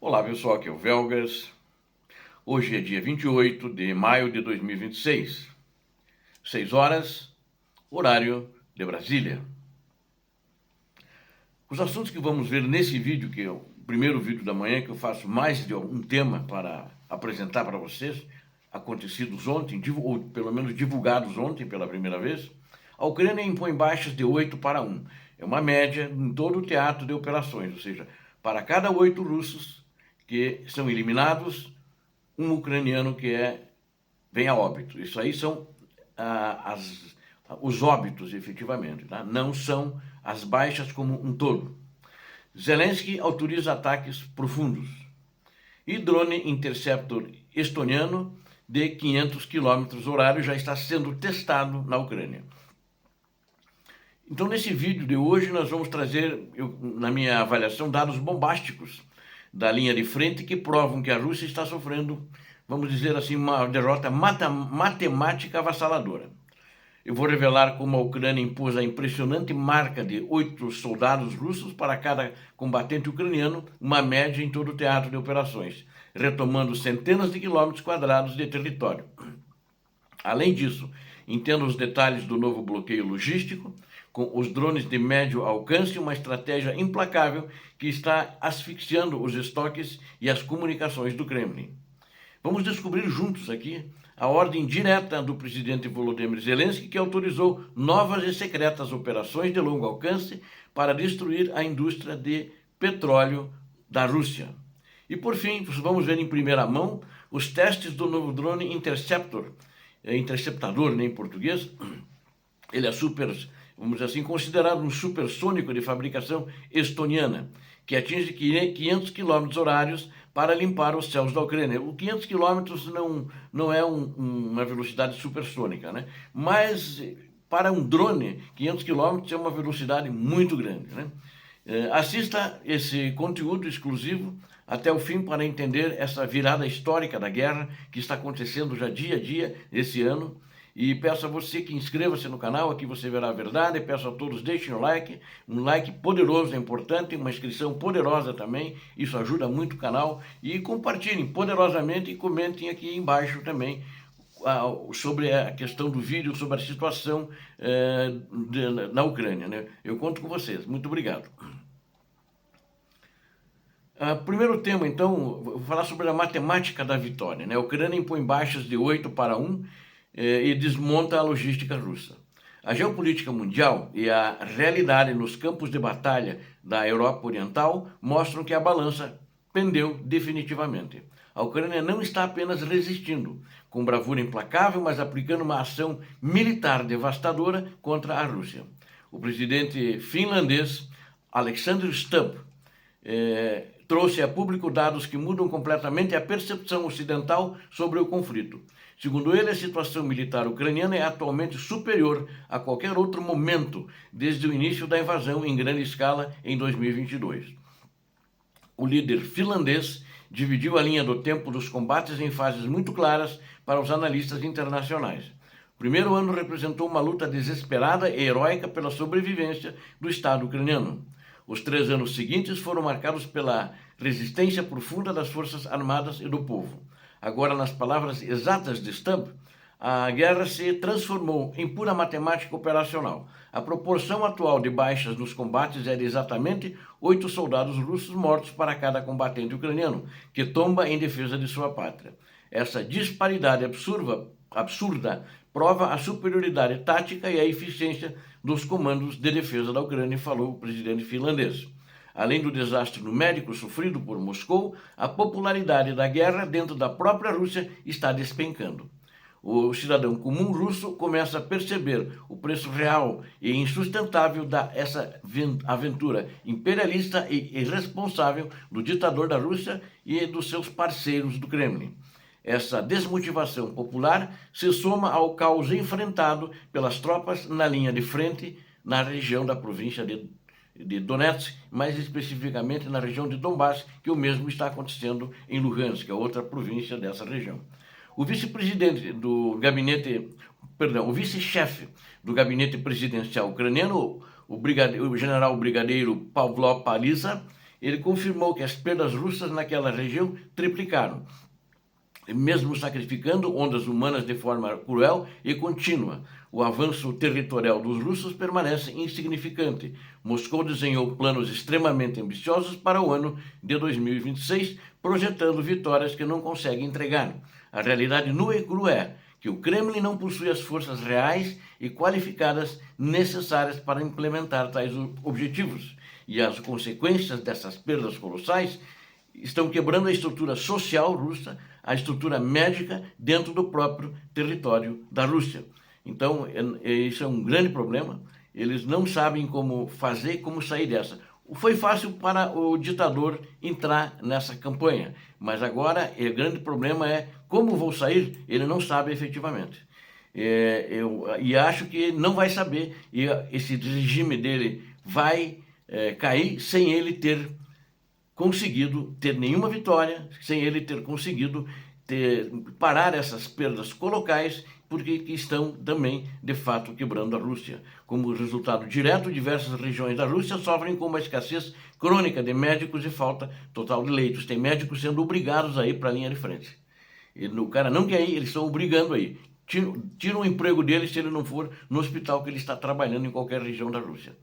Olá pessoal, aqui é o Velgas. Hoje é dia 28 de maio de 2026, 6 horas, horário de Brasília. Os assuntos que vamos ver nesse vídeo, que é o primeiro vídeo da manhã, que eu faço mais de um tema para apresentar para vocês, acontecidos ontem, ou pelo menos divulgados ontem pela primeira vez. A Ucrânia impõe baixas de 8-1. É uma média em todo o teatro de operações, ou seja, para cada 8 russos que são eliminados, um ucraniano vem a óbito. Isso aí são os óbitos, efetivamente, tá? Não são as baixas como um todo. Zelensky autoriza ataques profundos. E drone interceptor estoniano de 500 km horário já está sendo testado na Ucrânia. Então, nesse vídeo de hoje, nós vamos trazer, na minha avaliação, dados bombásticos da linha de frente que provam que a Rússia está sofrendo, vamos dizer assim, uma derrota matemática avassaladora. Eu vou revelar como a Ucrânia impôs a impressionante marca de 8 soldados russos para cada combatente ucraniano, uma média em todo o teatro de operações, retomando centenas de quilômetros quadrados de território. Além disso, entenda os detalhes do novo bloqueio logístico, com os drones de médio alcance, uma estratégia implacável que está asfixiando os estoques e as comunicações do Kremlin. Vamos descobrir juntos aqui a ordem direta do presidente Volodymyr Zelensky, que autorizou novas e secretas operações de longo alcance para destruir a indústria de petróleo da Rússia. E por fim, vamos ver em primeira mão os testes do novo drone interceptador, em português. Ele é vamos dizer assim, considerado um supersônico de fabricação estoniana, que atinge 500 km horários para limpar os céus da Ucrânia. O 500 km não é uma velocidade supersônica, né? Mas para um drone, 500 km é uma velocidade muito grande, né? Assista esse conteúdo exclusivo até o fim para entender essa virada histórica da guerra que está acontecendo já dia a dia esse ano. E peço a você que inscreva-se no canal, aqui você verá a verdade. Peço a todos, deixem o like, um like poderoso é importante, uma inscrição poderosa também, isso ajuda muito o canal. E compartilhem poderosamente e comentem aqui embaixo também sobre a questão do vídeo, sobre a situação na Ucrânia, né? Eu conto com vocês. Muito obrigado. Primeiro tema, então, vou falar sobre a matemática da vitória, né? A Ucrânia impõe baixas de 8-1 e desmonta a logística russa. A geopolítica mundial e a realidade nos campos de batalha da Europa Oriental mostram que a balança pendeu definitivamente. A Ucrânia não está apenas resistindo, com bravura implacável, mas aplicando uma ação militar devastadora contra a Rússia. O presidente finlandês Alexander Stubb trouxe a público dados que mudam completamente a percepção ocidental sobre o conflito. Segundo ele, a situação militar ucraniana é atualmente superior a qualquer outro momento desde o início da invasão em grande escala em 2022. O líder finlandês dividiu a linha do tempo dos combates em fases muito claras para os analistas internacionais. O primeiro ano representou uma luta desesperada e heróica pela sobrevivência do Estado ucraniano. Os 3 anos seguintes foram marcados pela resistência profunda das forças armadas e do povo. Agora, nas palavras exatas de Stubb, a guerra se transformou em pura matemática operacional. A proporção atual de baixas nos combates é de exatamente 8 soldados russos mortos para cada combatente ucraniano, que tomba em defesa de sua pátria. Essa disparidade absurda prova a superioridade tática e a eficiência dos comandos de defesa da Ucrânia, falou o presidente finlandês. Além do desastre numérico sofrido por Moscou, a popularidade da guerra dentro da própria Rússia está despencando. O cidadão comum russo começa a perceber o preço real e insustentável dessa aventura imperialista e irresponsável do ditador da Rússia e dos seus parceiros do Kremlin. Essa desmotivação popular se soma ao caos enfrentado pelas tropas na linha de frente na região da província de Donetsk, mais especificamente na região de Donbass, que o mesmo está acontecendo em Luhansk, que é outra província dessa região. O vice-presidente do gabinete, o vice-chefe do gabinete presidencial ucraniano, o general brigadeiro Pavlo Paliza, ele confirmou que as perdas russas naquela região triplicaram, mesmo sacrificando ondas humanas de forma cruel e contínua. O avanço territorial dos russos permanece insignificante. Moscou desenhou planos extremamente ambiciosos para o ano de 2026, projetando vitórias que não consegue entregar. A realidade nua e crua é que o Kremlin não possui as forças reais e qualificadas necessárias para implementar tais objetivos. E as consequências dessas perdas colossais estão quebrando a estrutura social russa, a estrutura médica dentro do próprio território da Rússia. Então, isso é um grande problema. Eles não sabem como fazer, como sair dessa. Foi fácil para o ditador entrar nessa campanha, mas agora o grande problema é como vou sair, ele não sabe efetivamente. E acho que não vai saber, e esse regime dele vai cair sem ele ter conseguido ter nenhuma vitória, sem ele ter conseguido parar essas perdas colocais, porque que estão também, de fato, quebrando a Rússia. Como resultado direto, diversas regiões da Rússia sofrem com uma escassez crônica de médicos e falta total de leitos. Tem médicos sendo obrigados a ir para a linha de frente. O cara não quer ir, eles estão obrigando a ir. Tira o emprego dele se ele não for no hospital que ele está trabalhando em qualquer região da Rússia.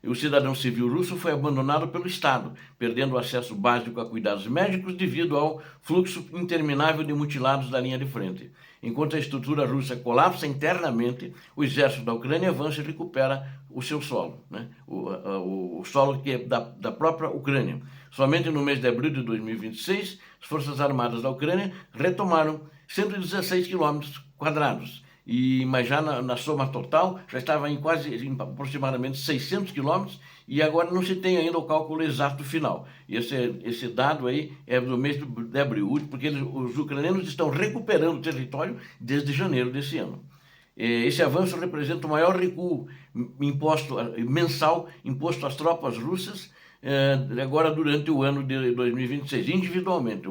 O cidadão civil russo foi abandonado pelo Estado, perdendo o acesso básico a cuidados médicos devido ao fluxo interminável de mutilados da linha de frente. Enquanto a estrutura russa colapsa internamente, o exército da Ucrânia avança e recupera o seu solo, né? o solo que é da própria Ucrânia. Somente no mês de abril de 2026, as Forças Armadas da Ucrânia retomaram 116 quilômetros quadrados. Mas já na soma total, já estava em aproximadamente 600 quilômetros, e agora não se tem ainda o cálculo exato final. Esse dado aí é do mês de abril, porque os ucranianos estão recuperando o território desde janeiro desse ano. Esse avanço representa o maior recuo mensal imposto às tropas russas agora durante o ano de 2026, individualmente,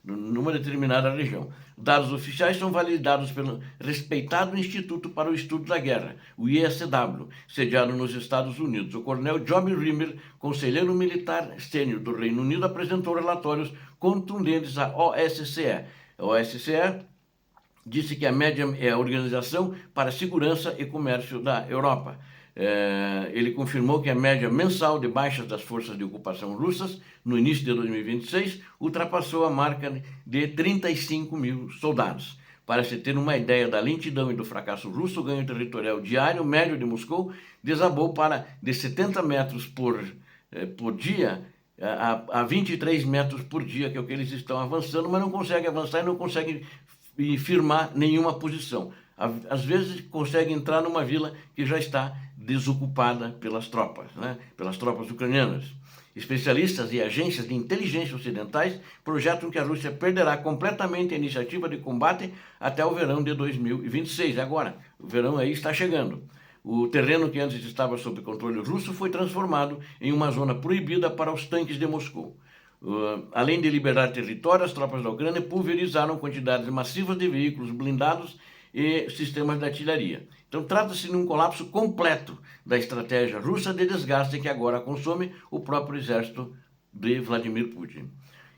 numa determinada região. Dados oficiais são validados pelo respeitado Instituto para o Estudo da Guerra, o ISW, sediado nos Estados Unidos. O coronel Joby Rimmer, conselheiro militar sênior do Reino Unido, apresentou relatórios contundentes à OSCE. A OSCE disse que a MEDIAN é a Organização para a Segurança e Comércio da Europa. Ele confirmou que a média mensal de baixas das forças de ocupação russas no início de 2026 ultrapassou a marca de 35 mil soldados. Para se ter uma ideia da lentidão e do fracasso russo, o ganho territorial diário médio de Moscou desabou de 70 metros por dia a 23 metros por dia, que é o que eles estão avançando, mas não conseguem avançar e não conseguem firmar nenhuma posição. Às vezes consegue entrar numa vila que já está desocupada pelas tropas, né? Pelas tropas ucranianas. Especialistas e agências de inteligência ocidentais projetam que a Rússia perderá completamente a iniciativa de combate até o verão de 2026. Agora, o verão aí está chegando. O terreno que antes estava sob controle russo foi transformado em uma zona proibida para os tanques de Moscou. Além de liberar território, as tropas da Ucrânia pulverizaram quantidades massivas de veículos blindados e sistemas de artilharia. Então, trata-se de um colapso completo da estratégia russa de desgaste que agora consome o próprio exército de Vladimir Putin.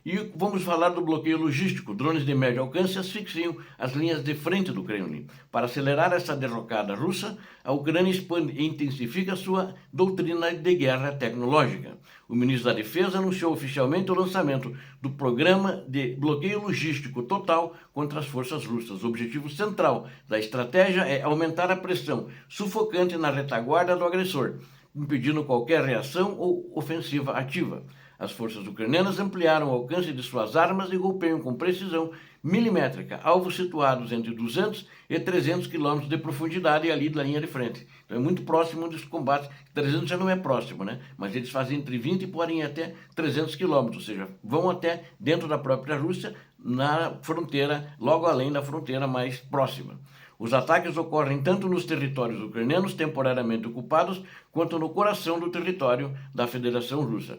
E vamos falar do bloqueio logístico. Drones de médio alcance asfixiam as linhas de frente do Kremlin. Para acelerar essa derrocada russa, a Ucrânia expande e intensifica sua doutrina de guerra tecnológica. O ministro da Defesa anunciou oficialmente o lançamento do programa de bloqueio logístico total contra as forças russas. O objetivo central da estratégia é aumentar a pressão sufocante na retaguarda do agressor, impedindo qualquer reação ou ofensiva ativa. As forças ucranianas ampliaram o alcance de suas armas e golpeiam com precisão milimétrica alvos situados entre 200 e 300 quilômetros de profundidade ali da linha de frente. Então é muito próximo dos combates. 300 já não é próximo, né? Mas eles fazem entre 20 e podem ir até 300 quilômetros, ou seja, vão até dentro da própria Rússia, na fronteira, logo além da fronteira mais próxima. Os ataques ocorrem tanto nos territórios ucranianos temporariamente ocupados, quanto no coração do território da Federação Russa.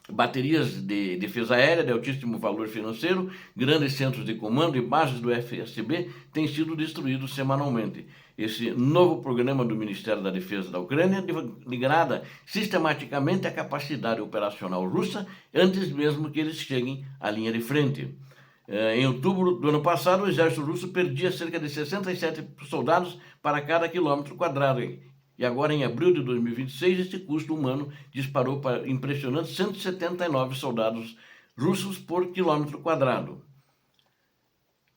Baterias de defesa aérea de altíssimo valor financeiro, grandes centros de comando e bases do FSB têm sido destruídos semanalmente. esse novo programa do Ministério da Defesa da Ucrânia degrada sistematicamente a capacidade operacional russa antes mesmo que eles cheguem à linha de frente. Em outubro do ano passado, o exército russo perdia cerca de 67 soldados para cada quilômetro quadrado. E agora, em abril de 2026, esse custo humano disparou para impressionantes 179 soldados russos por quilômetro quadrado.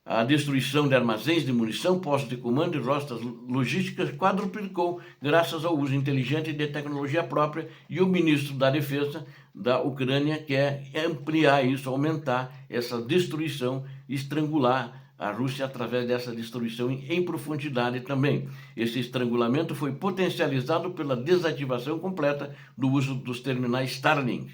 A destruição de armazéns de munição, postos de comando e rotas logísticas quadruplicou graças ao uso inteligente de tecnologia própria, e o ministro da Defesa da Ucrânia quer ampliar isso, aumentar essa destruição, estrangular a Rússia através dessa destruição em profundidade também. Esse estrangulamento foi potencializado pela desativação completa do uso dos terminais Starlink.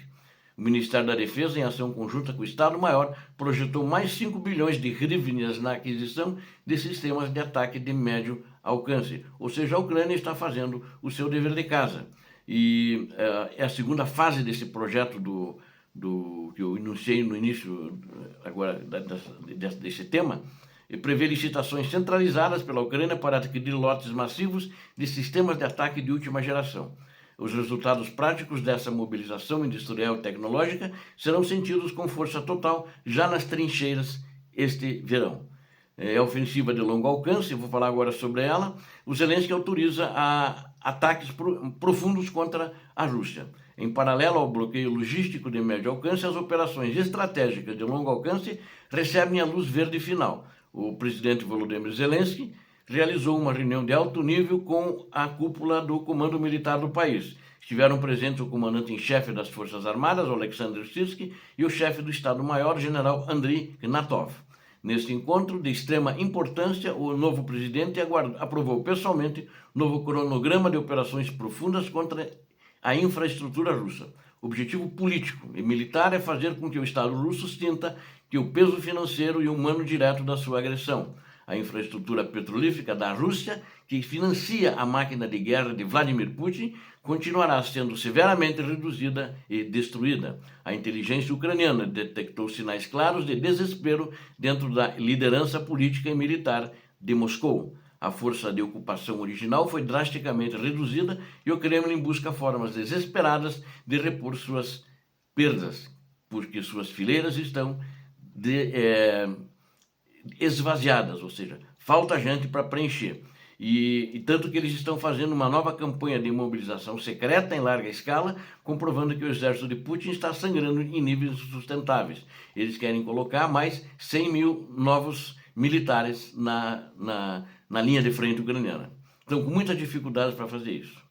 O Ministério da Defesa, em ação conjunta com o Estado-Maior, projetou mais 5 bilhões de hryvnias na aquisição de sistemas de ataque de médio alcance. Ou seja, a Ucrânia está fazendo o seu dever de casa. E é a segunda fase desse projeto que eu enunciei no início agora desse tema, e prevê licitações centralizadas pela Ucrânia para adquirir lotes massivos de sistemas de ataque de última geração. Os resultados práticos dessa mobilização industrial e tecnológica serão sentidos com força total já nas trincheiras este verão. É a ofensiva de longo alcance, vou falar agora sobre ela. O Zelensky autoriza ataques profundos contra a Rússia. Em paralelo ao bloqueio logístico de médio alcance, as operações estratégicas de longo alcance recebem a luz verde final. O presidente Volodymyr Zelensky realizou uma reunião de alto nível com a cúpula do comando militar do país. Estiveram presentes o comandante-em-chefe das Forças Armadas, Alexander Sirski, e o chefe do Estado-Maior, general Andriy Ignatov. Neste encontro de extrema importância, o novo presidente aprovou pessoalmente o novo cronograma de operações profundas contra a infraestrutura russa. O objetivo político e militar é fazer com que o Estado russo sinta que o peso financeiro e humano direto da sua agressão. A infraestrutura petrolífera da Rússia, que financia a máquina de guerra de Vladimir Putin, continuará sendo severamente reduzida e destruída. A inteligência ucraniana detectou sinais claros de desespero dentro da liderança política e militar de Moscou. A força de ocupação original foi drasticamente reduzida e o Kremlin busca formas desesperadas de repor suas perdas, porque suas fileiras estão esvaziadas, ou seja, falta gente para preencher. E tanto que eles estão fazendo uma nova campanha de mobilização secreta em larga escala, comprovando que o exército de Putin está sangrando em níveis sustentáveis. Eles querem colocar mais 100 mil novos militares na linha de frente ucraniana. Estão com muitas dificuldades para fazer isso.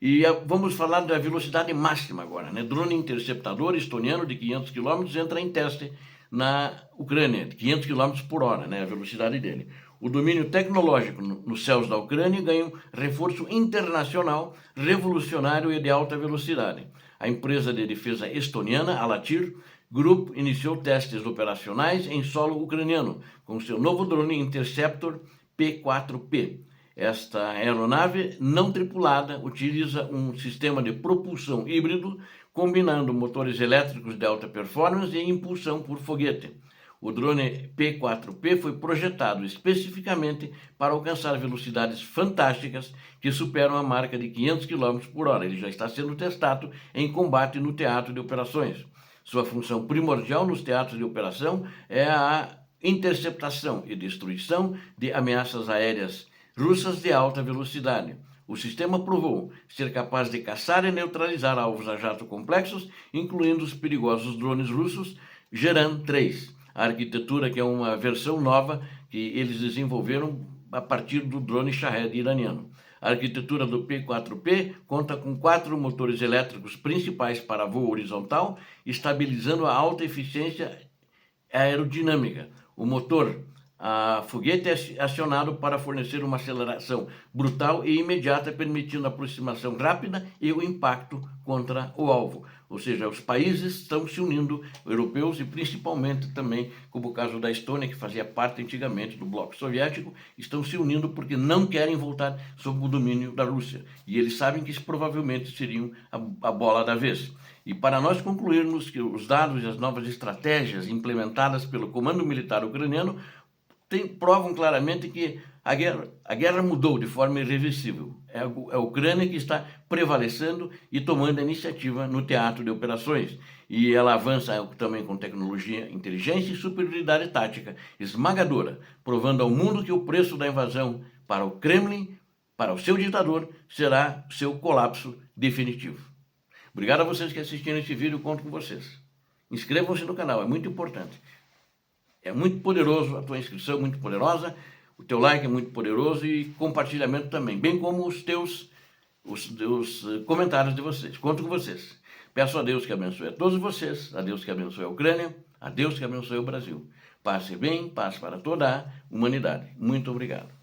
E vamos falar da velocidade máxima agora, né? Drone interceptador estoniano de 500 km entra em teste na Ucrânia, de 500 km por hora, né, a velocidade dele. O domínio tecnológico nos céus da Ucrânia ganha um reforço internacional revolucionário e de alta velocidade. A empresa de defesa estoniana, Alatir Group, iniciou testes operacionais em solo ucraniano, com seu novo drone Interceptor P-4P. Esta aeronave não tripulada utiliza um sistema de propulsão híbrido, combinando motores elétricos de alta performance e impulsão por foguete. O drone P-4P foi projetado especificamente para alcançar velocidades fantásticas que superam a marca de 500 km por hora. Ele já está sendo testado em combate no teatro de operações. Sua função primordial nos teatros de operação é a interceptação e destruição de ameaças aéreas russas de alta velocidade. O sistema provou ser capaz de caçar e neutralizar alvos a jato complexos, incluindo os perigosos drones russos Geran-3. A arquitetura, que é uma versão nova que eles desenvolveram a partir do drone Shahed iraniano. A arquitetura do P-4P conta com 4 motores elétricos principais para voo horizontal, estabilizando a alta eficiência aerodinâmica. O motor a foguete é acionado para fornecer uma aceleração brutal e imediata, permitindo a aproximação rápida e o impacto contra o alvo. Ou seja, os países estão se unindo, europeus e principalmente também, como o caso da Estônia, que fazia parte antigamente do bloco soviético, estão se unindo porque não querem voltar sob o domínio da Rússia. E eles sabem que isso provavelmente seria a bola da vez. E para nós concluirmos que os dados e as novas estratégias implementadas pelo Comando Militar Ucraniano provam claramente que a guerra mudou de forma irreversível. É a Ucrânia que está prevalecendo e tomando a iniciativa no teatro de operações. E ela avança também com tecnologia, inteligência e superioridade tática esmagadora, provando ao mundo que o preço da invasão para o Kremlin, para o seu ditador, será seu colapso definitivo. Obrigado a vocês que assistiram esse vídeo, conto com vocês. Inscrevam-se no canal, é muito importante. É muito poderoso a tua inscrição, muito poderosa. O teu like é muito poderoso e compartilhamento também, bem como os comentários de vocês. Conto com vocês. Peço a Deus que abençoe a todos vocês, a Deus que abençoe a Ucrânia, a Deus que abençoe o Brasil. Paz e bem, paz para toda a humanidade. Muito obrigado.